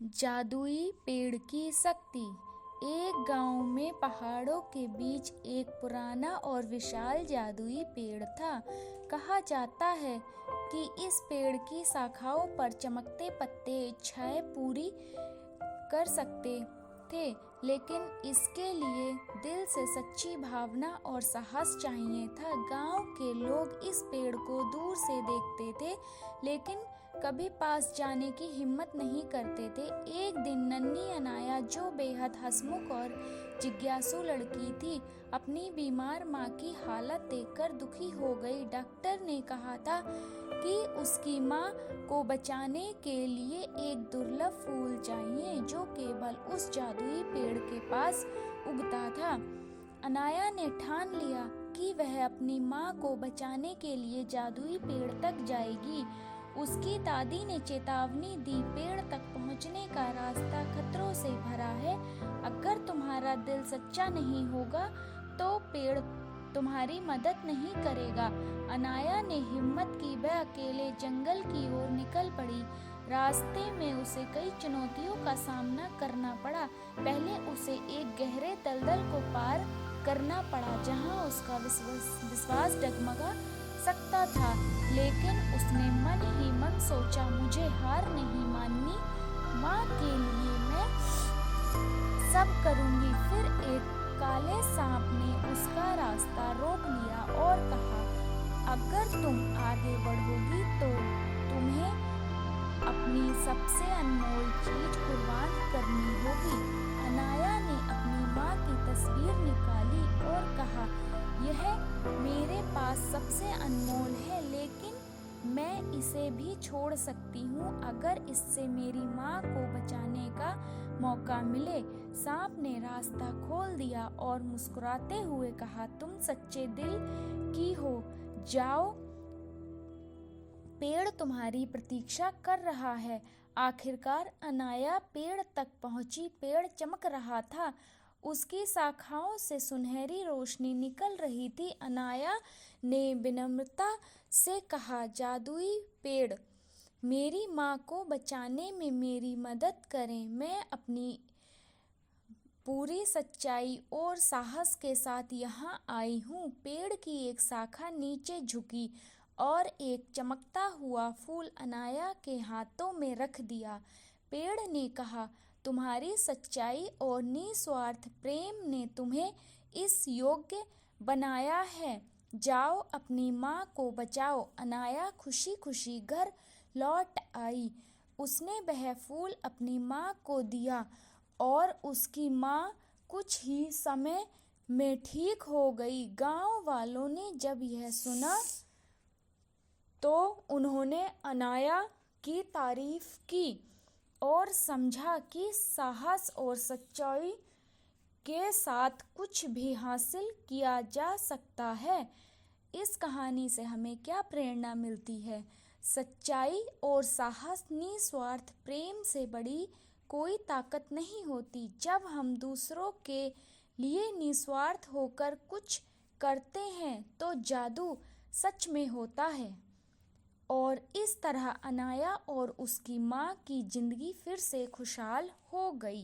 जादुई पेड़ की शक्ति। एक गांव में पहाड़ों के बीच एक पुराना और विशाल जादुई पेड़ था। कहा जाता है कि इस पेड़ की शाखाओं पर चमकते पत्ते इच्छाएं पूरी कर सकते थे, लेकिन इसके लिए दिल से सच्ची भावना और साहस चाहिए था। गांव के लोग इस पेड़ को दूर से देखते थे, लेकिन कभी पास जाने की हिम्मत नहीं करते थे। एक दिन नन्ही अनाया, जो बेहद हंसमुख और जिज्ञासु लड़की थी, अपनी बीमार माँ की हालत देखकर दुखी हो गई। डॉक्टर ने कहा था कि उसकी माँ को बचाने के लिए एक दुर्लभ फूल चाहिए, जो केवल उस जादुई पेड़ के पास उगता था। अनाया ने ठान लिया कि वह अपनी माँ को बचाने के लिए जादुई पेड़ तक जाएगी। उसकी दादी ने चेतावनी दी, पेड़ तक पहुँचने का रास्ता खतरों से भरा है। अगर तुम्हारा दिल सच्चा नहीं होगा तो पेड़ तुम्हारी मदद नहीं करेगा। अनाया ने हिम्मत की, वह अकेले जंगल की ओर निकल पड़ी। रास्ते में उसे कई चुनौतियों का सामना करना पड़ा। पहले उसे एक गहरे दलदल को पार करना पड़ा, जहां उसका विश्वास डगमगा सकता था, लेकिन उसने मन ही मन सोचा, मुझे हार नहीं माननी, माँ के लिए मैं सब करूँगी। फिर एक काले सांप ने उसका रास्ता रोक लिया और कहा, अगर तुम आगे बढ़ोगी तो तुम्हें अपनी सबसे अनमोल चीज कुर्बान करनी होगी। अनाया ने अपनी माँ की तस्वीर निकाली और कहा, यह मेरे पास सबसे अनमोल है, लेकिन मैं इसे भी छोड़ सकती हूँ अगर इससे मेरी माँ को बचाने का मौका मिले। सांप ने रास्ता खोल दिया और मुस्कुराते हुए कहा, तुम सच्चे दिल की हो, जाओ, पेड़ तुम्हारी प्रतीक्षा कर रहा है। आखिरकार अनाया पेड़ तक पहुंची। पेड़ चमक रहा था, उसकी शाखाओं से सुनहरी रोशनी निकल रही थी। अनाया ने विनम्रता से कहा, जादुई पेड़, मेरी माँ को बचाने में मेरी मदद करें। मैं अपनी पूरी सच्चाई और साहस के साथ यहाँ आई हूँ। पेड़ की एक शाखा नीचे झुकी और एक चमकता हुआ फूल अनाया के हाथों में रख दिया। पेड़ ने कहा, तुम्हारी सच्चाई और निस्वार्थ प्रेम ने तुम्हें इस योग्य बनाया है। जाओ, अपनी माँ को बचाओ। अनाया खुशी खुशी घर लौट आई। उसने वह फूल अपनी माँ को दिया और उसकी माँ कुछ ही समय में ठीक हो गई। गांव वालों ने जब यह सुना तो उन्होंने अनाया की तारीफ की और समझा कि साहस और सच्चाई के साथ कुछ भी हासिल किया जा सकता है। इस कहानी से हमें क्या प्रेरणा मिलती है? सच्चाई और साहस, निस्वार्थ प्रेम से बड़ी कोई ताकत नहीं होती। जब हम दूसरों के लिए निस्वार्थ होकर कुछ करते हैं तो जादू सच में होता है। और इस तरह अनाया और उसकी माँ की जिंदगी फिर से खुशहाल हो गई।